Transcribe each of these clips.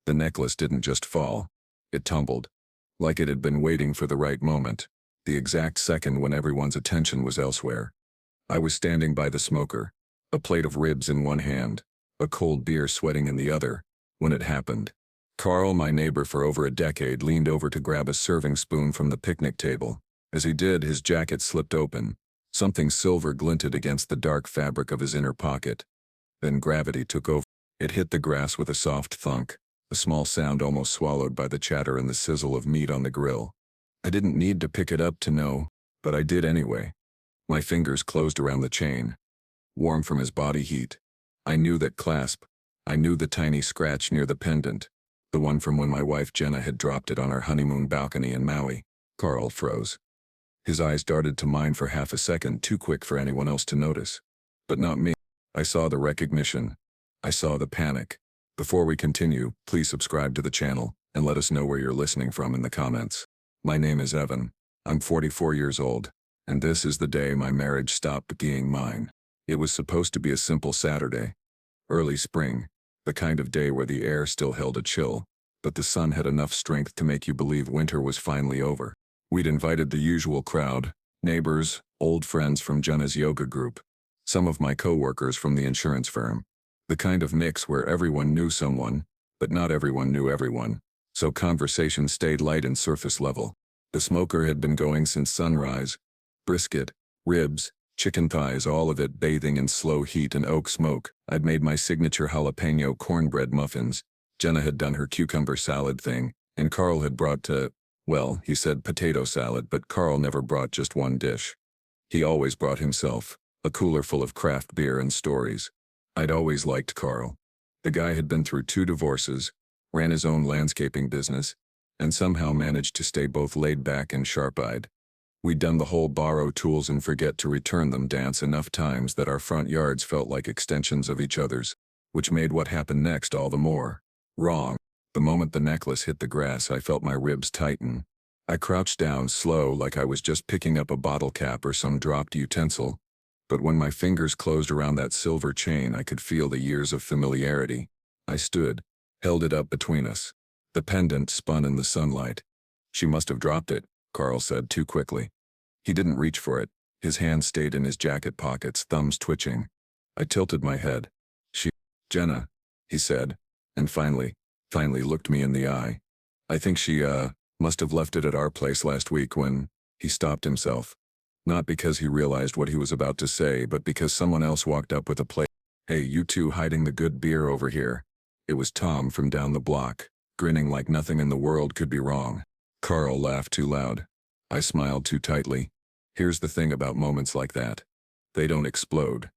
The necklace didn't just fall. It tumbled. Like it had been waiting for the right moment, the exact second when everyone's attention was elsewhere. I was standing by the smoker, a plate of ribs in one hand, a cold beer sweating in the other, when it happened. Carl, my neighbor for over a decade, leaned over to grab a serving spoon from the picnic table. As he did, his jacket slipped open. Something silver glinted against the dark fabric of his inner pocket. Then gravity took over. It hit the grass with a soft thunk, a small sound almost swallowed by the chatter and the sizzle of meat on the grill. I didn't need to pick it up to know, but I did anyway. My fingers closed around the chain, warm from his body heat. I knew that clasp. I knew the tiny scratch near the pendant, the one from when my wife Jenna had dropped it on our honeymoon balcony in Maui. Carl froze. His eyes darted to mine for half a second, too quick for anyone else to notice. But not me. I saw the recognition. I saw the panic. Before we continue, please subscribe to the channel and let us know where you're listening from in the comments. My name is Evan. I'm 44 years old, and this is the day my marriage stopped being mine. It was supposed to be a simple Saturday. Early spring, the kind of day where the air still held a chill, but the sun had enough strength to make you believe winter was finally over. We'd invited the usual crowd, neighbors, old friends from Jenna's yoga group, some of my co-workers from the insurance firm. The kind of mix where everyone knew someone, but not everyone knew everyone, so conversation stayed light and surface level. The smoker had been going since sunrise. Brisket, ribs, chicken thighs, all of it bathing in slow heat and oak smoke. I'd made my signature jalapeno cornbread muffins. Jenna had done her cucumber salad thing, and Carl had brought well, he said potato salad, but Carl never brought just one dish. He always brought himself a cooler full of craft beer and stories. I'd always liked Carl. The guy had been through 2 divorces, ran his own landscaping business, and somehow managed to stay both laid back and sharp-eyed. We'd done the whole borrow tools and forget to return them dance enough times that our front yards felt like extensions of each other's, which made what happened next all the more wrong. The moment the necklace hit the grass, I felt my ribs tighten. I crouched down slow, like I was just picking up a bottle cap or some dropped utensil. But when my fingers closed around that silver chain, I could feel the years of familiarity. I stood, held it up between us. The pendant spun in the sunlight. She must have dropped it, Carl said too quickly. He didn't reach for it. His hands stayed in his jacket pockets, thumbs twitching. I tilted my head. Jenna, he said, and finally looked me in the eye. I think she, must have left it at our place last week when he stopped himself. Not because he realized what he was about to say, but because someone else walked up with a plate. Hey, you two hiding the good beer over here. It was Tom from down the block, grinning like nothing in the world could be wrong. Carl laughed too loud. I smiled too tightly. Here's the thing about moments like that. They don't explode.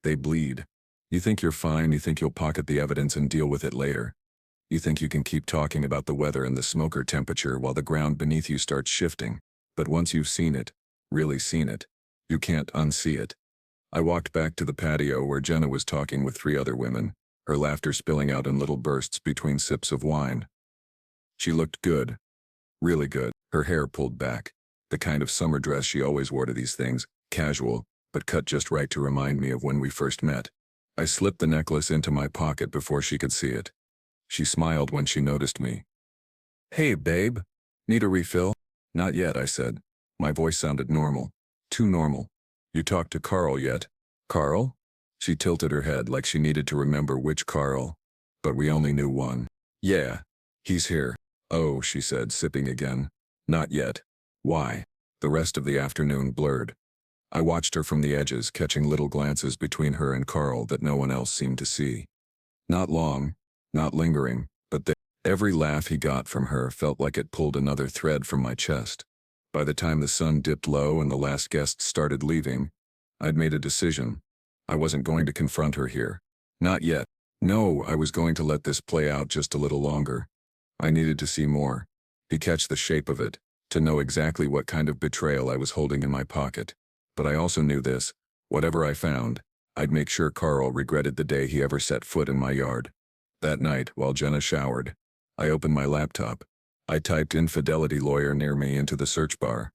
They bleed. You think you're fine, you think you'll pocket the evidence and deal with it later. You think you can keep talking about the weather and the smoker temperature while the ground beneath you starts shifting. But once you've seen it, really seen it, you can't unsee it. I walked back to the patio where Jenna was talking with 3 other women, her laughter spilling out in little bursts between sips of wine. She looked good. Really good. Her hair pulled back. The kind of summer dress she always wore to these things, casual, but cut just right to remind me of when we first met. I slipped the necklace into my pocket before she could see it. She smiled when she noticed me. Hey, babe. Need a refill? Not yet, I said. My voice sounded normal. Too normal. You talked to Carl yet? Carl? She tilted her head like she needed to remember which Carl. But we only knew one. Yeah. He's here. Oh, she said, sipping again. Not yet. Why? The rest of the afternoon blurred. I watched her from the edges, catching little glances between her and Carl that no one else seemed to see. Not long, not lingering, but every laugh he got from her felt like it pulled another thread from my chest. By the time the sun dipped low and the last guests started leaving, I'd made a decision. I wasn't going to confront her here. Not yet. No, I was going to let this play out just a little longer. I needed to see more, to catch the shape of it, to know exactly what kind of betrayal I was holding in my pocket. But I also knew this: whatever I found, I'd make sure Carl regretted the day he ever set foot in my yard. That night, while Jenna showered, I opened my laptop. I typed "infidelity lawyer" near me into the search bar.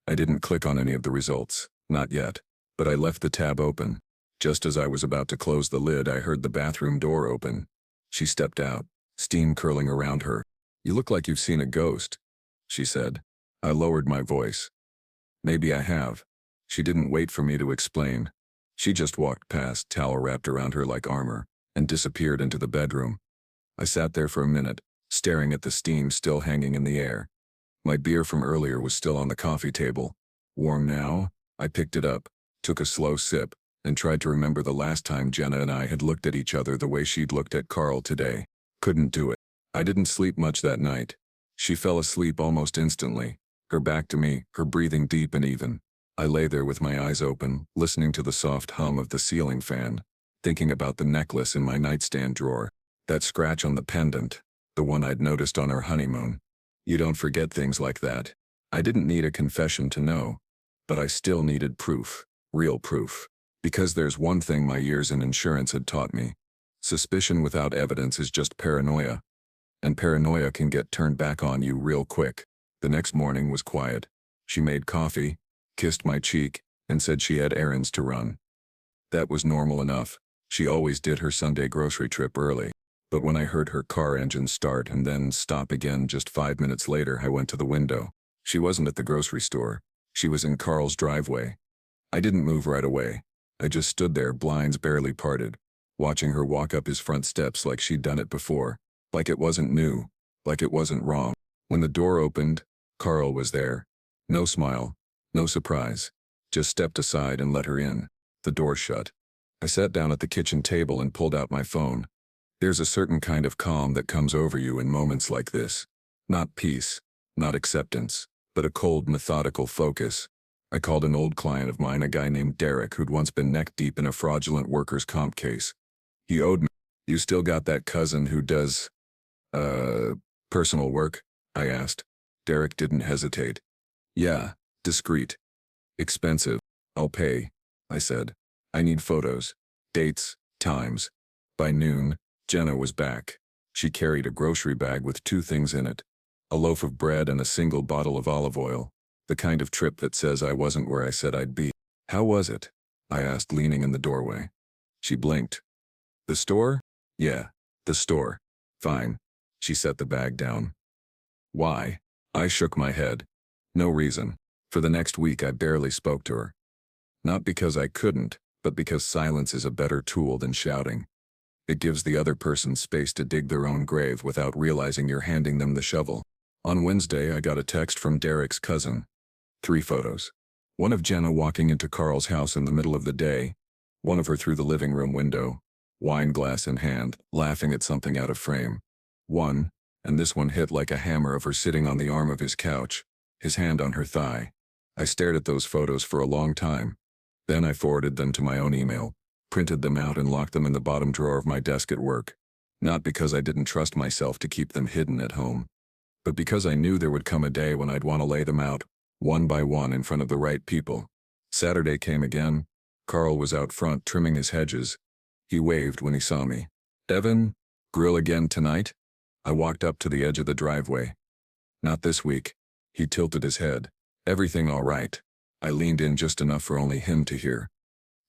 I didn't click on any of the results, not yet, but I left the tab open. Just as I was about to close the lid, I heard the bathroom door open. She stepped out, steam curling around her. "You look like you've seen a ghost," she said. I lowered my voice. "Maybe I have." She didn't wait for me to explain. She just walked past, towel wrapped around her like armor, and disappeared into the bedroom. I sat there for a minute, staring at the steam still hanging in the air. My beer from earlier was still on the coffee table. Warm now. I picked it up, took a slow sip, and tried to remember the last time Jenna and I had looked at each other the way she'd looked at Carl today. Couldn't do it. I didn't sleep much that night. She fell asleep almost instantly, her back to me, her breathing deep and even. I lay there with my eyes open, listening to the soft hum of the ceiling fan, thinking about the necklace in my nightstand drawer, that scratch on the pendant, the one I'd noticed on our honeymoon. You don't forget things like that. I didn't need a confession to know, but I still needed proof, real proof. Because there's one thing my years in insurance had taught me. Suspicion without evidence is just paranoia. And paranoia can get turned back on you real quick. The next morning was quiet. She made coffee, kissed my cheek, and said she had errands to run. That was normal enough. She always did her Sunday grocery trip early. But when I heard her car engine start and then stop again just 5 minutes later, I went to the window. She wasn't at the grocery store. She was in Carl's driveway. I didn't move right away. I just stood there, blinds barely parted, watching her walk up his front steps like she'd done it before, like it wasn't new, like it wasn't wrong. When the door opened, Carl was there. No smile, no surprise. Just stepped aside and let her in. The door shut. I sat down at the kitchen table and pulled out my phone. There's a certain kind of calm that comes over you in moments like this. Not peace, not acceptance, but a cold, methodical focus. I called an old client of mine, a guy named Derek, who'd once been neck-deep in a fraudulent workers' comp case. He owed me. "You still got that cousin who does, personal work?" I asked. Derek didn't hesitate. "Yeah, discreet. Expensive. I'll pay," I said. "I need photos, dates, times." By noon, Jenna was back. She carried a grocery bag with 2 things in it: a loaf of bread and a single bottle of olive oil. The kind of trip that says I wasn't where I said I'd be. "How was it?" I asked, leaning in the doorway. She blinked. "The store? Yeah, the store. Fine." She set the bag down. "Why?" I shook my head. "No reason." For the next week I barely spoke to her. Not because I couldn't, but because silence is a better tool than shouting. It gives the other person space to dig their own grave without realizing you're handing them the shovel. On Wednesday I got a text from Derek's cousin. 3 photos. One of Jenna walking into Carl's house in the middle of the day. One of her through the living room window, wine glass in hand, laughing at something out of frame. One, and this one hit like a hammer, of her sitting on the arm of his couch, his hand on her thigh. I stared at those photos for a long time. Then I forwarded them to my own email, printed them out and locked them in the bottom drawer of my desk at work. Not because I didn't trust myself to keep them hidden at home, but because I knew there would come a day when I'd want to lay them out, one by one, in front of the right people. Saturday came again. Carl was out front trimming his hedges. He waved when he saw me. "Evan, grill again tonight?" I walked up to the edge of the driveway. "Not this week." He tilted his head. "Everything all right?" I leaned in just enough for only him to hear.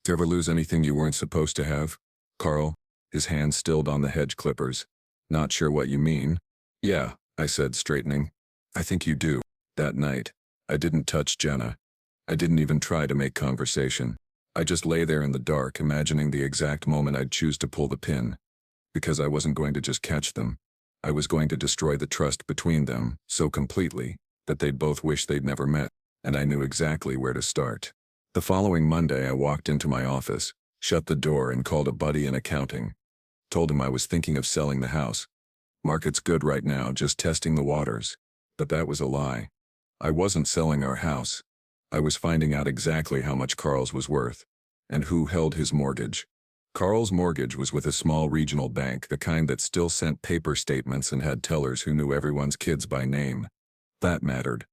"Did you ever lose anything you weren't supposed to have?" Carl, his hand stilled on the hedge clippers. "Not sure what you mean." "Yeah," I said, straightening. "I think you do." That night, I didn't touch Jenna. I didn't even try to make conversation. I just lay there in the dark, imagining the exact moment I'd choose to pull the pin. Because I wasn't going to just catch them. I was going to destroy the trust between them so completely that they'd both wish they'd never met, and I knew exactly where to start. The following Monday I walked into my office, shut the door, and called a buddy in accounting. Told him I was thinking of selling the house. Market's good right now, just testing the waters. But that was a lie. I wasn't selling our house. I was finding out exactly how much Carl's was worth, and who held his mortgage. Carl's mortgage was with a small regional bank, the kind that still sent paper statements and had tellers who knew everyone's kids by name. That mattered.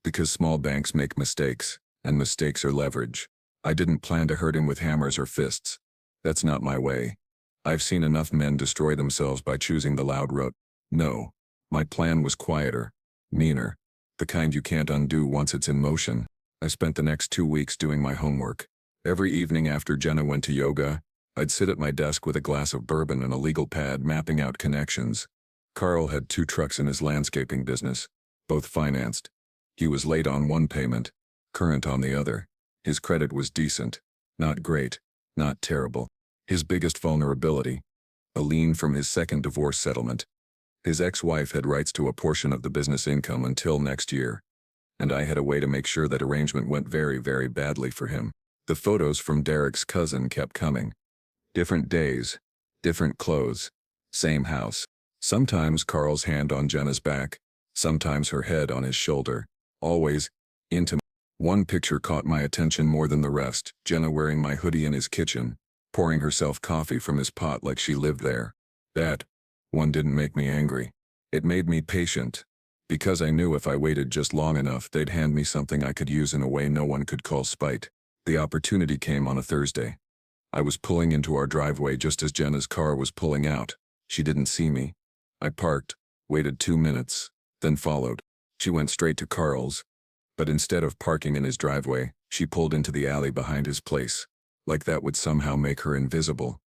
Because small banks make mistakes, and mistakes are leverage. I didn't plan to hurt him with hammers or fists. That's not my way. I've seen enough men destroy themselves by choosing the loud road. No. My plan was quieter, meaner. The kind you can't undo once it's in motion. I spent the next 2 weeks doing my homework. Every evening after Jenna went to yoga, I'd sit at my desk with a glass of bourbon and a legal pad, mapping out connections. Carl had 2 trucks in his landscaping business, both financed. He was late on one payment, current on the other. His credit was decent, not great, not terrible. His biggest vulnerability, a lien from his second divorce settlement. His ex-wife had rights to a portion of the business income until next year, and I had a way to make sure that arrangement went very, very badly for him. The photos from Derek's cousin kept coming. Different days, different clothes, same house. Sometimes Carl's hand on Jenna's back, sometimes her head on his shoulder, always intimate. One picture caught my attention more than the rest, Jenna wearing my hoodie in his kitchen, pouring herself coffee from his pot like she lived there. That one didn't make me angry. It made me patient, because I knew if I waited just long enough they'd hand me something I could use in a way no one could call spite. The opportunity came on a Thursday. I was pulling into our driveway just as Jenna's car was pulling out. She didn't see me. I parked, waited 2 minutes, then followed. She went straight to Carl's, but instead of parking in his driveway, she pulled into the alley behind his place, like that would somehow make her invisible.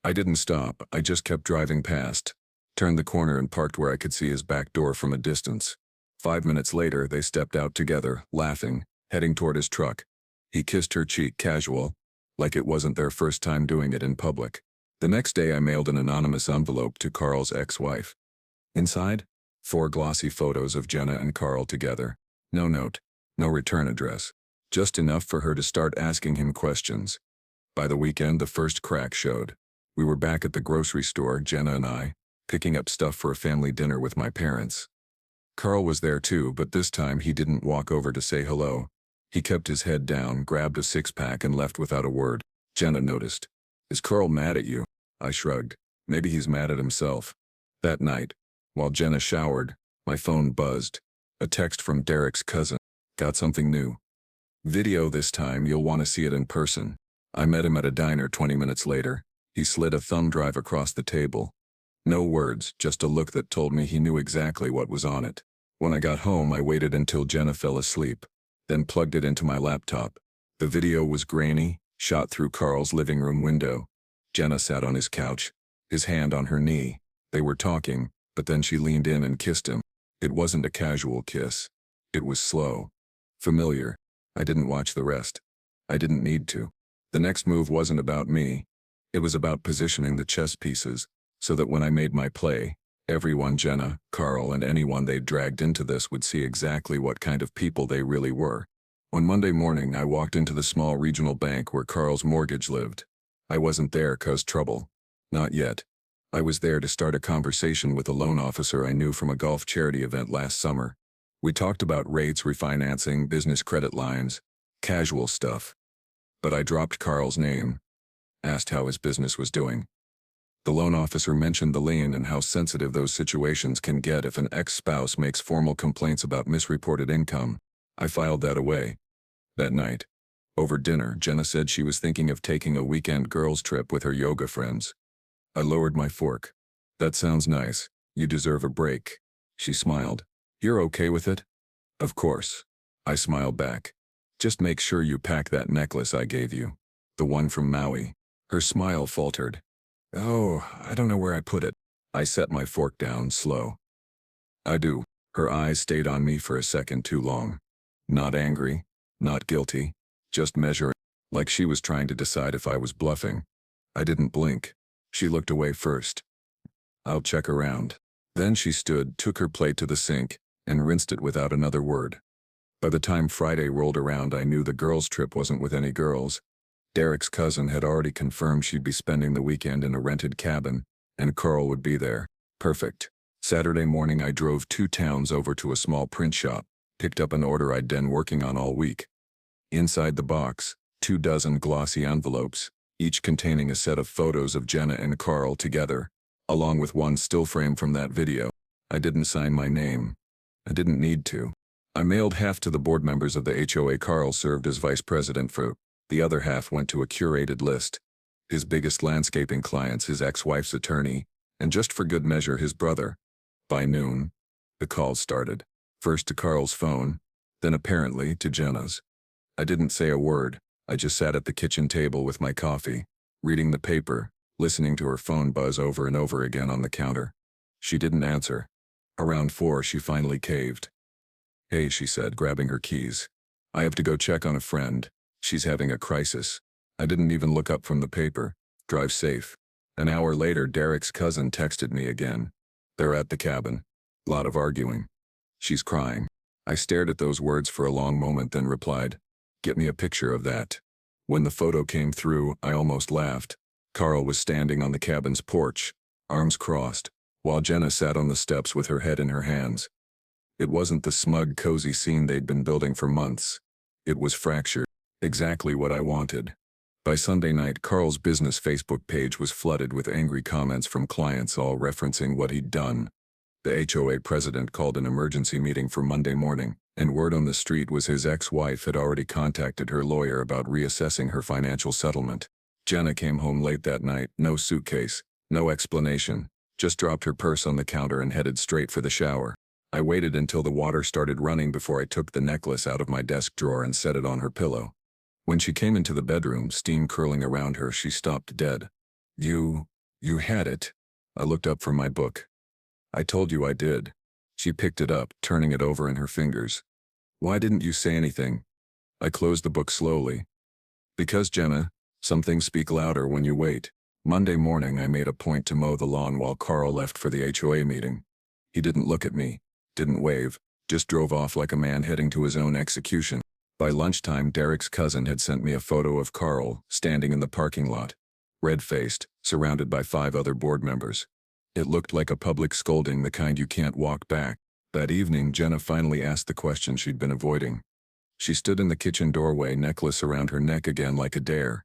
I didn't stop, I just kept driving past, turned the corner and parked where I could see his back door from a distance. 5 minutes later, they stepped out together, laughing, heading toward his truck. He kissed her cheek casual, like it wasn't their first time doing it in public. The next day I mailed an anonymous envelope to Carl's ex-wife. Inside, 4 glossy photos of Jenna and Carl together. No note, no return address. Just enough for her to start asking him questions. By the weekend, the first crack showed. We were back at the grocery store, Jenna and I, picking up stuff for a family dinner with my parents. Carl was there too, but this time he didn't walk over to say hello. He kept his head down, grabbed a 6-pack and left without a word. Jenna noticed. "Is Carl mad at you?" I shrugged. Maybe he's mad at himself. That night, while Jenna showered, my phone buzzed. A text from Derek's cousin. "Got something new. Video this time, you'll want to see it in person." I met him at a diner 20 minutes later. He slid a thumb drive across the table. No words, just a look that told me he knew exactly what was on it. When I got home, I waited until Jenna fell asleep, then plugged it into my laptop. The video was grainy, shot through Carl's living room window. Jenna sat on his couch, his hand on her knee. They were talking, but then she leaned in and kissed him. It wasn't a casual kiss. It was slow, familiar. I didn't watch the rest. I didn't need to. The next move wasn't about me. It was about positioning the chess pieces, so that when I made my play, everyone, Jenna, Carl, and anyone they'd dragged into this would see exactly what kind of people they really were. On Monday morning, I walked into the small regional bank where Carl's mortgage lived. I wasn't there 'cause trouble. Not yet. I was there to start a conversation with a loan officer I knew from a golf charity event last summer. We talked about rates, refinancing, business credit lines, casual stuff. But I dropped Carl's name, asked how his business was doing. The loan officer mentioned the lien and how sensitive those situations can get if an ex-spouse makes formal complaints about misreported income. I filed that away. That night, over dinner, Jenna said she was thinking of taking a weekend girls' trip with her yoga friends. I lowered my fork. "That sounds nice. You deserve a break." She smiled. "You're okay with it?" "Of course." I smiled back. "Just make sure you pack that necklace I gave you. The one from Maui." Her smile faltered. "Oh, I don't know where I put it." I set my fork down slow. "I do." Her eyes stayed on me for a second too long. Not angry, not guilty, just measuring, like she was trying to decide if I was bluffing. I didn't blink. She looked away first. "I'll check around." Then she stood, took her plate to the sink, and rinsed it without another word. By the time Friday rolled around, I knew the girls' trip wasn't with any girls. Derek's cousin had already confirmed she'd be spending the weekend in a rented cabin, and Carl would be there. Perfect. Saturday morning I drove 2 towns over to a small print shop, picked up an order I'd been working on all week. Inside the box, 24 glossy envelopes, each containing a set of photos of Jenna and Carl together, along with one still frame from that video. I didn't sign my name. I didn't need to. I mailed half to the board members of the HOA Carl served as vice president for. The other half went to a curated list. His biggest landscaping clients, his ex-wife's attorney, and just for good measure, his brother. By noon, the calls started. First to Carl's phone, then apparently to Jenna's. I didn't say a word. I just sat at the kitchen table with my coffee, reading the paper, listening to her phone buzz over and over again on the counter. She didn't answer. Around 4, she finally caved. "Hey," she said, grabbing her keys. "I have to go check on a friend. She's having a crisis." I didn't even look up from the paper. "Drive safe." An hour later, Derek's cousin texted me again. "They're at the cabin. Lot of arguing. She's crying." I stared at those words for a long moment, then replied, "Get me a picture of that." When the photo came through, I almost laughed. Carl was standing on the cabin's porch, arms crossed, while Jenna sat on the steps with her head in her hands. It wasn't the smug, cozy scene they'd been building for months. It was fractured. Exactly what I wanted. By Sunday night, Carl's business Facebook page was flooded with angry comments from clients, all referencing what he'd done. The HOA president called an emergency meeting for Monday morning, and word on the street was his ex-wife had already contacted her lawyer about reassessing her financial settlement. Jenna came home late that night, no suitcase, no explanation, just dropped her purse on the counter and headed straight for the shower. I waited until the water started running before I took the necklace out of my desk drawer and set it on her pillow. When she came into the bedroom, steam curling around her, she stopped dead. You had it." I looked up from my book. "I told you I did." She picked it up, turning it over in her fingers. "Why didn't you say anything?" I closed the book slowly. "Because, Jenna, some things speak louder when you wait." Monday morning, I made a point to mow the lawn while Carl left for the HOA meeting. He didn't look at me, didn't wave, just drove off like a man heading to his own execution. By lunchtime, Derek's cousin had sent me a photo of Carl standing in the parking lot, red-faced, surrounded by 5 other board members. It looked like a public scolding, the kind you can't walk back. That evening, Jenna finally asked the question she'd been avoiding. She stood in the kitchen doorway, necklace around her neck again like a dare.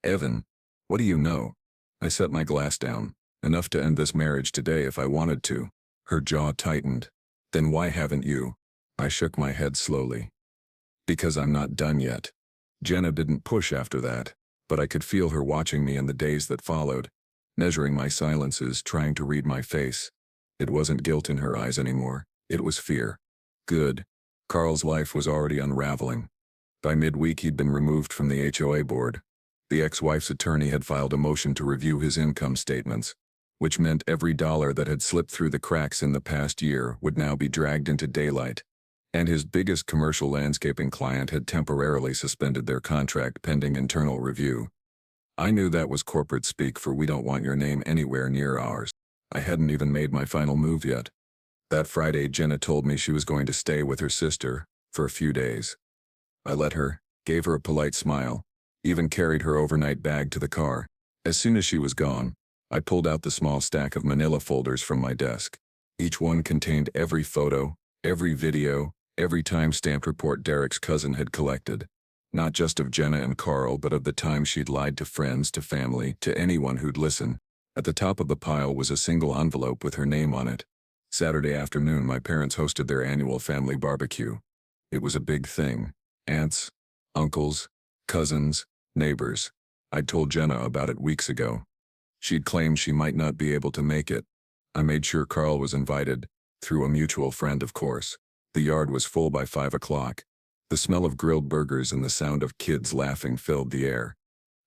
"Evan, what do you know?" I set my glass down. "Enough to end this marriage today if I wanted to." Her jaw tightened. "Then why haven't you?" I shook my head slowly. "Because I'm not done yet." Jenna didn't push after that, but I could feel her watching me in the days that followed, measuring my silences, trying to read my face. It wasn't guilt in her eyes anymore. It was fear. Good. Carl's life was already unraveling. By midweek, he'd been removed from the HOA board. The ex-wife's attorney had filed a motion to review his income statements, which meant every dollar that had slipped through the cracks in the past year would now be dragged into daylight. And his biggest commercial landscaping client had temporarily suspended their contract pending internal review. I knew that was corporate speak for "we don't want your name anywhere near ours." I hadn't even made my final move yet. That Friday, Jenna told me she was going to stay with her sister for a few days. I let her, gave her a polite smile, even carried her overnight bag to the car. As soon as she was gone, I pulled out the small stack of manila folders from my desk. Each one contained every photo, every video, every time-stamped report Derek's cousin had collected. Not just of Jenna and Carl, but of the times she'd lied to friends, to family, to anyone who'd listen. At the top of the pile was a single envelope with her name on it. Saturday afternoon, my parents hosted their annual family barbecue. It was a big thing. Aunts, uncles, cousins, neighbors. I'd told Jenna about it weeks ago. She'd claimed she might not be able to make it. I made sure Carl was invited, through a mutual friend, of course. The yard was full by 5 o'clock. The smell of grilled burgers and the sound of kids laughing filled the air.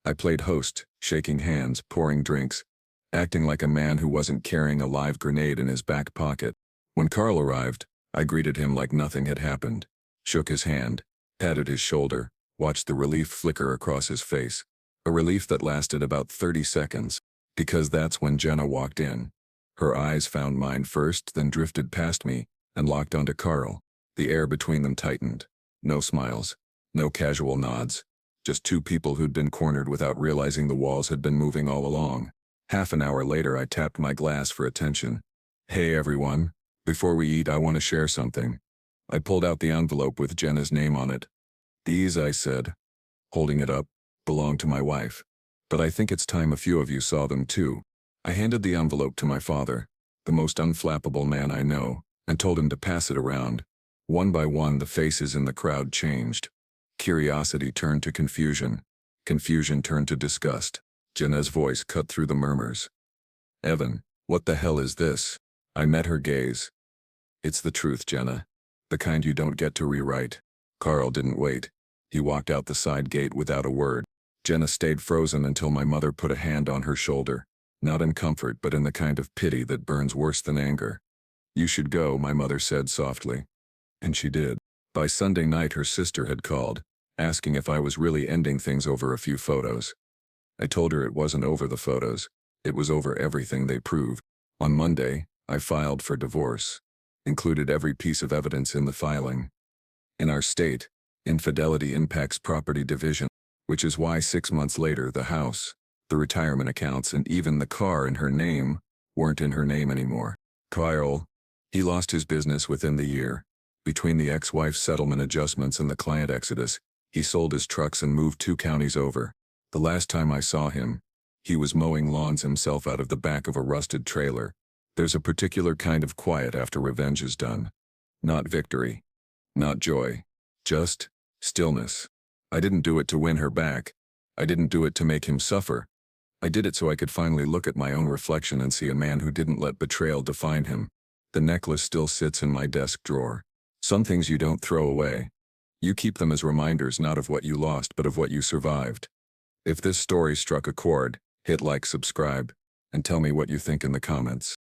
I played host, shaking hands, pouring drinks, acting like a man who wasn't carrying a live grenade in his back pocket. When Carl arrived, I greeted him like nothing had happened, shook his hand, patted his shoulder, watched the relief flicker across his face. A relief that lasted about 30 seconds, because that's when Jenna walked in. Her eyes found mine first, then drifted past me, and locked onto Carl. The air between them tightened. No smiles, no casual nods, just 2 people who'd been cornered without realizing the walls had been moving all along. Half an hour later, I tapped my glass for attention. "Hey everyone, before we eat, I want to share something." I pulled out the envelope with Jenna's name on it. "These," I said, holding it up, "belong to my wife. But I think it's time a few of you saw them too." I handed the envelope to my father, the most unflappable man I know, and told him to pass it around. One by one, the faces in the crowd changed. Curiosity turned to confusion. Confusion turned to disgust. Jenna's voice cut through the murmurs. "Evan, what the hell is this?" I met her gaze. "It's the truth, Jenna. The kind you don't get to rewrite." Carl didn't wait. He walked out the side gate without a word. Jenna stayed frozen until my mother put a hand on her shoulder. Not in comfort, but in the kind of pity that burns worse than anger. You should go, my mother said softly. And she did. By Sunday night her sister had called, asking if I was really ending things over a few photos. I told her it wasn't over the photos. It was over everything they proved. On Monday, I filed for divorce. Included every piece of evidence in the filing. In our state, infidelity impacts property division, which is why 6 months later the house, the retirement accounts, and even the car in her name weren't in her name anymore. Kyle, he lost his business within the year. Between the ex-wife's settlement adjustments and the client exodus, he sold his trucks and moved 2 counties over. The last time I saw him, he was mowing lawns himself out of the back of a rusted trailer. There's a particular kind of quiet after revenge is done. Not victory. Not joy. Just stillness. I didn't do it to win her back. I didn't do it to make him suffer. I did it so I could finally look at my own reflection and see a man who didn't let betrayal define him. The necklace still sits in my desk drawer. Some things you don't throw away. You keep them as reminders not of what you lost but of what you survived. If this story struck a chord, hit like, subscribe, and tell me what you think in the comments.